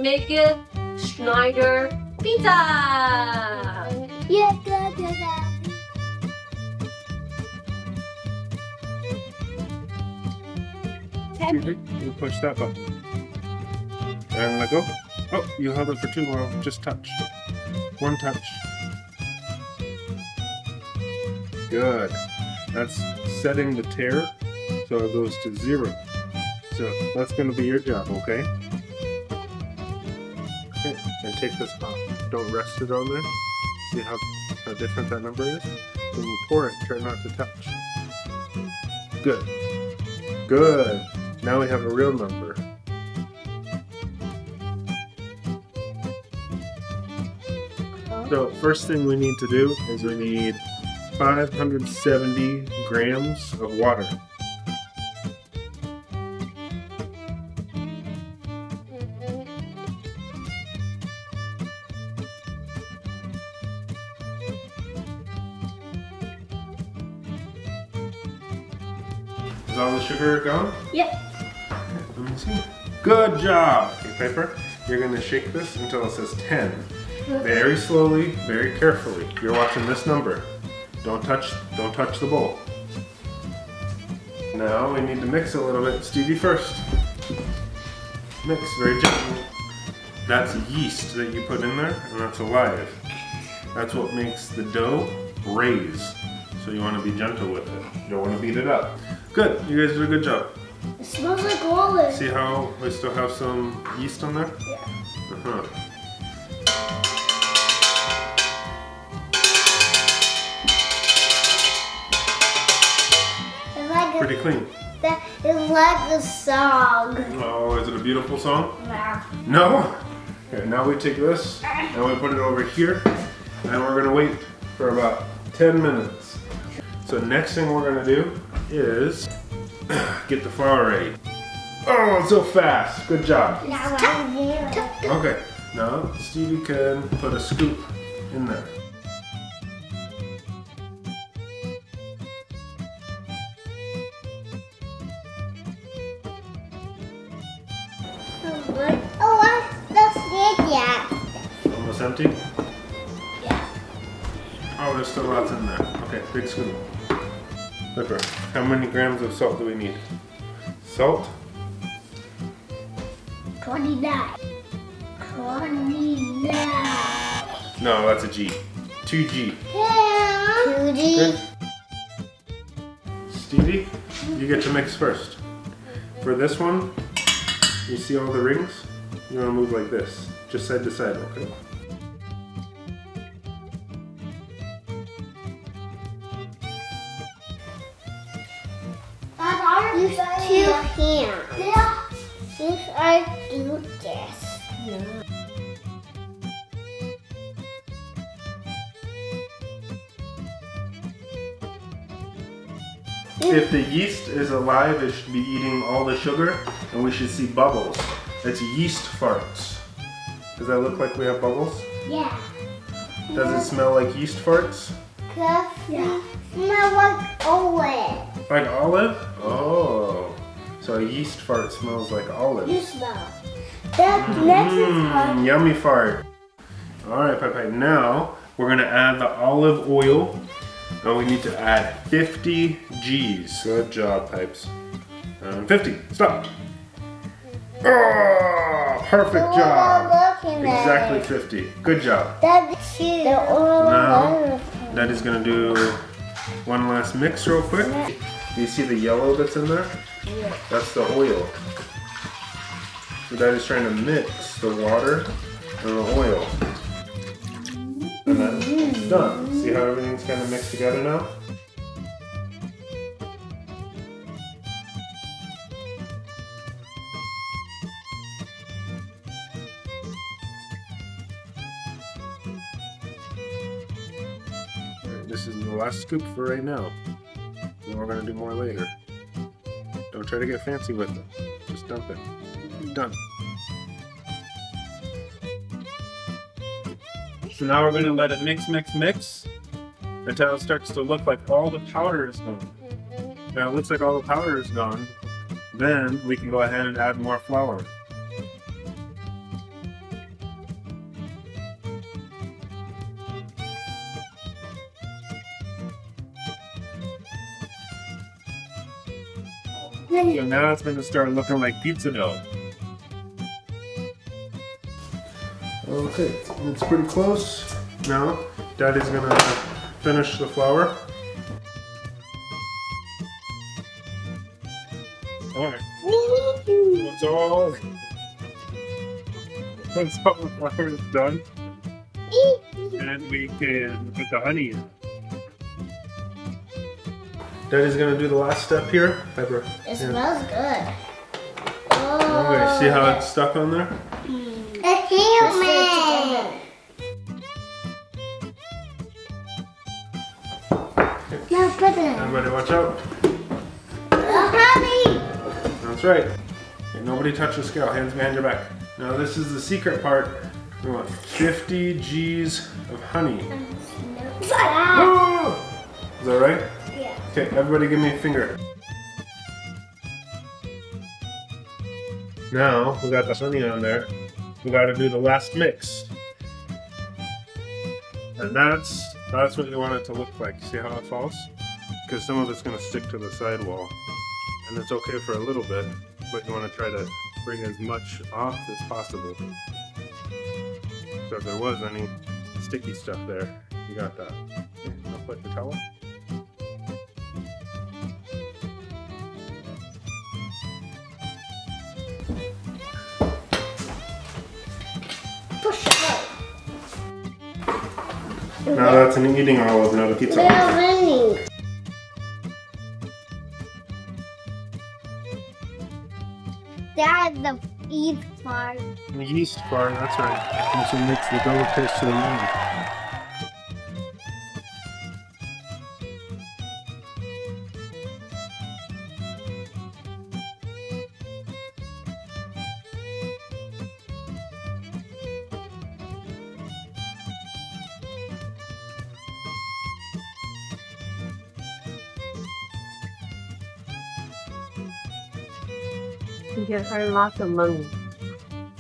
make it Schneider pizza. Yeah, good. You push that button. And let go. Oh, you held it for too long. Just touch. One touch. Good. That's setting the tear so it goes to 0. So that's going to be your job, okay? Okay, and take this off. Don't rest it on there. See how different that number is? When you pour it, try not to touch. Good. Good. Now we have a real number. So first thing we need to do is we need 570 grams of water. Is all the sugar gone? Yep. Let me see. Good job! Okay, Piper, you're going to shake this until it says 10. Very slowly, very carefully. You're watching this number. Don't touch the bowl. Now we need to mix a little bit. Stevie first. Mix very gently. That's yeast that you put in there, and that's alive. That's what makes the dough raise. So you want to be gentle with it. You don't want to beat it up. Good, you guys did a good job. It smells like olive. See how we still have some yeast on there? Yeah. Uh-huh. Pretty clean. That is like a song. Oh, is it a beautiful song? No. No? Okay, now we take this and we put it over here and we're gonna wait for about 10 minutes. So next thing we're gonna do is get the flour ready. Oh, so fast. Good job. Okay, now Stevie can put a scoop in there. Almost empty? Yeah. Oh, there's still lots in there. Okay, big scoop. Pepper, how many grams of salt do we need? Salt? 29. 29. No, that's a G. 2G. Yeah. 2G. Good. Stevie, you get to mix first. For this one, you see all the rings? You want to move like this. Just side to side, okay? Use 2 hands. Yeah. Use I do this. Yeah. If the yeast is alive, it should be eating all the sugar, and we should see bubbles. That's yeast farts. Does that look like we have bubbles? Yeah. Does it smell like yeast farts? Yeah. Smell like olive. Like olive? Oh. So a yeast fart smells like olive. You smell. That next is hard. Yummy fart. Alright, Pepe. Now we're going to add the olive oil. And we need to add 50 G's. Good job, Pipes. 50. Stop. Oh, perfect job. Exactly 50. Good job. That's cute. Now, Daddy's going to do one last mix real quick. Do you see the yellow that's in there? Yeah. That's the oil. So Daddy's trying to mix the water and the oil. And then it's done. See how everything's kind of mixed together now? Alright, this is the last scoop for right now. Then we're going to do more later. Don't try to get fancy with it. Just dump it. Done. So now we're going to let it mix until it starts to look like all the powder is gone. Now it looks like all the powder is gone. Then we can go ahead and add more flour. So now it's going to start looking like pizza dough. Okay, it's pretty close. Now, Daddy's going to finish the flour. Alright. Once all the flour is done, and we can put the honey in. Daddy's gonna do the last step here. Pepper. It smells good. Okay, see how it's stuck on there? It's human. No, put it. Everybody watch out. Honey. That's right. Okay, nobody touch the scale. Hands behind your back. Now this is the secret part. We want 50 G's of honey. Oh! Is that right? Yeah. Okay, everybody give me a finger. Now, we got the honey on there. We gotta do the last mix. And that's what you want it to look like. See how it falls? Because some of it's gonna stick to the sidewall. And it's okay for a little bit, but you wanna try to bring as much off as possible. So if there was any sticky stuff there, you got that. Okay, I'll put the towel. Push it. Now that's an eating olive, not a pizza olive. Winning. That's the eat part. The yeast part, that's right. That's what makes the dough taste so yummy. You can earn lots of money.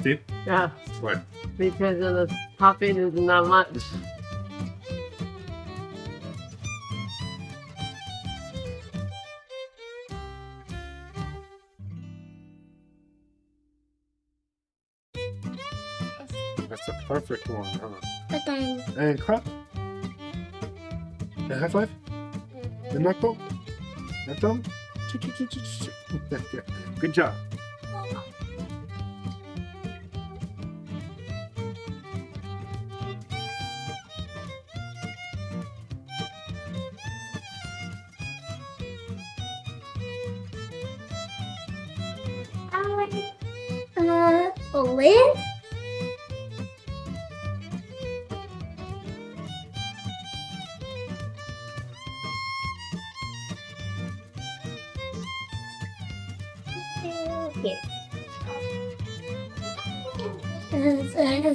See? Yeah, What? because of the topping is not much. That's a perfect one, huh? But then. And clap. And high five. And knuckle. And thumb. Good job. A lid? Here.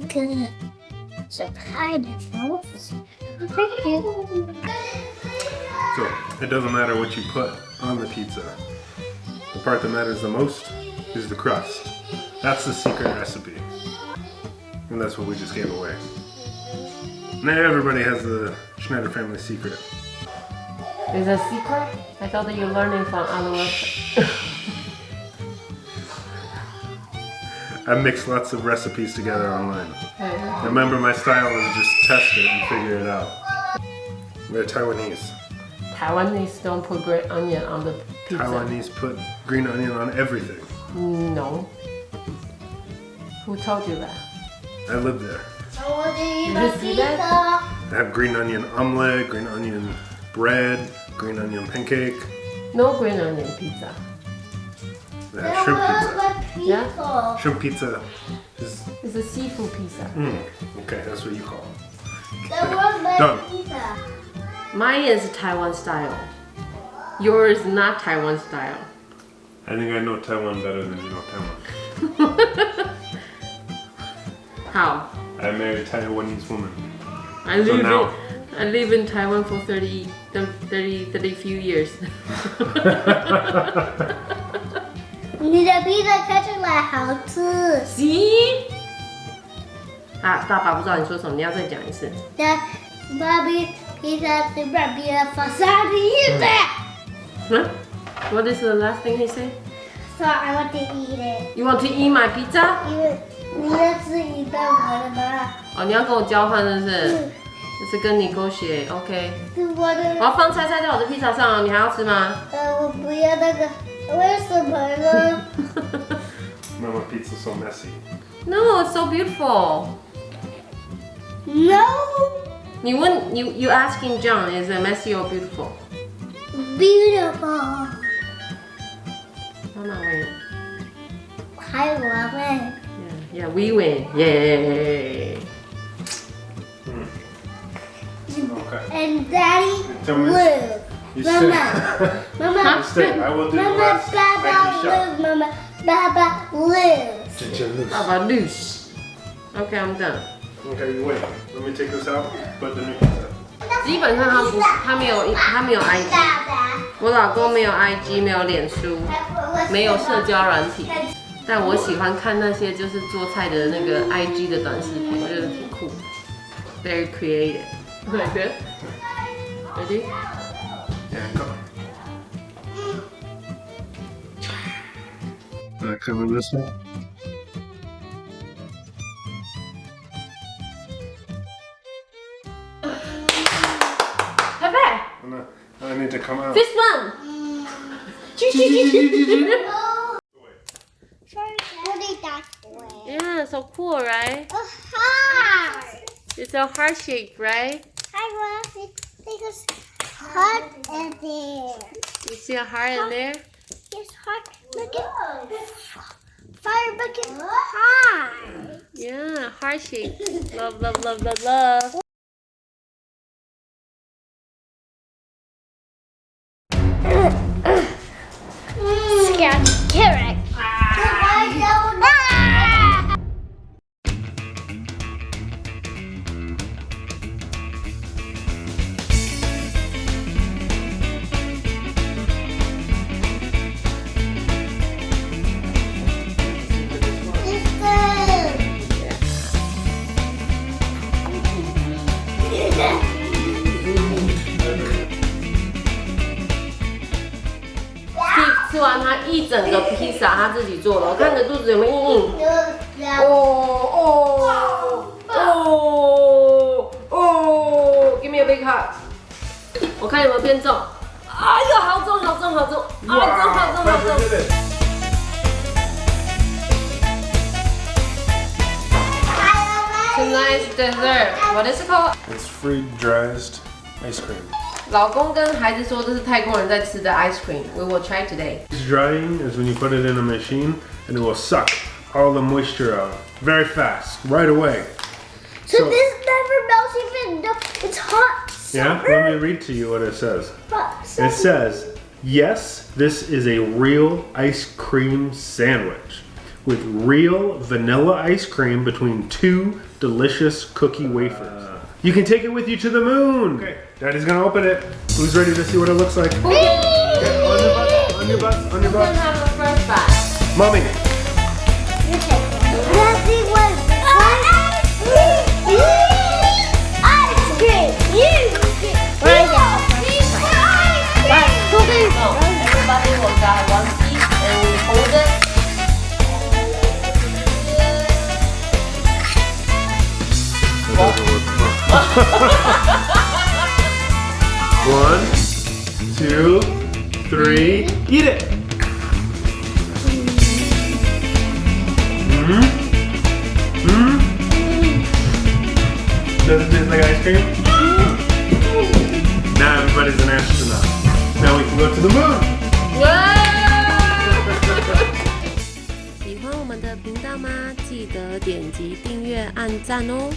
Good. So kind of moves. Thank you. So, it doesn't matter what you put on the pizza. The part that matters the most is the crust. That's the secret recipe. And that's what we just gave away. Now everybody has the Schneider family secret. Is a secret? I thought that you're learning from other ones. I mixed lots of recipes together online. Okay. Remember, my style is just test it and figure it out. We're Taiwanese. Taiwanese don't put green onion on the pizza. Taiwanese put green onion on everything. No. Who told you that? I live there. Did you see that? I have green onion omelette, green onion bread, green onion pancake. No green onion pizza. I have shrimp pizza. Yeah? Shrimp pizza is... It's a seafood pizza. Okay, that's what you call it. Done. Mine is Taiwan style. Yours is not Taiwan style. I think I know Taiwan better than you know Taiwan. How? I married a Taiwanese woman. I live in Taiwan for 30 few years. 你的披萨看起来好吃。See? 啊，爸爸不知道你说什么，你要再讲一次。The Bobby pizza super pizza for 30 years. Huh? What is the last thing he said? So I want to eat it. You want to eat my pizza? 因为你要吃一半我的吗？哦，你要跟我交换是不是？就是跟你negotiate，OK。是我的。我要放菜在我的披萨上哦，你还要吃吗？我不要那个，为什么呢？ Mama, pizza's so messy. No, it's so beautiful. No. You asking John, is it messy or beautiful? Beautiful. 妈妈 win. 还有我们。Yeah, we win. Yay. Okay. And Daddy Tell me. live. You Mama. Mama. You stay. I will do the Mama, last Baba ID shot. live. Mama, Baba lives. How about loose? Okay, I'm done. Okay, you wait. Let me take this out. Put the new pizza. 基本上他没有 IG， 我老公没有 IG， 没有脸书，没有社交软体，但我喜欢看那些就是做菜的那个 IG 的短视频，我觉得挺酷的 ，very creative。Okay, good. Ready? Yeah, go. Coming this way. Pepe, I need to come out. this one. Yeah, so cool, right? It's a heart shape, right? I want to take a heart in there. You see a heart in there? Yes, heart. Look at fire bucket heart. Yeah, heart shape. Love, love, love, love, love. Scared carrot. Steve 吃完他一整个披萨，他自己做的。我看你的肚子有没有硬硬？Give me a big hug。我看有没有变重。哎呦，好重，好重，好重，好重，好重，好重。Tonight's dessert. What is it called? It's freeze-dried ice cream. 老公跟孩子说这是泰国人在吃的 ice cream. We will try today. Drying is when you put it in a machine and it will suck all the moisture out very fast, right away. So this never melts even though it's hot. Yeah, let me read to you what it says. It says, yes, this is a real ice cream sandwich with real vanilla ice cream between two delicious cookie wafers. You can take it with you to the moon. Okay, Daddy's gonna open it. Who's ready to see what it looks like? Okay, on your butt, on your butt, on your We're gonna butt. have a first bite. Mommy. You take one. Daddy was ice cream. So everybody will got one piece and we hold it. One, two, three, eat it. Does it taste like ice cream? Now everybody's an astronaut. Now we can go to the moon. 喜欢我们的频道吗？记得点击订阅、按赞哦。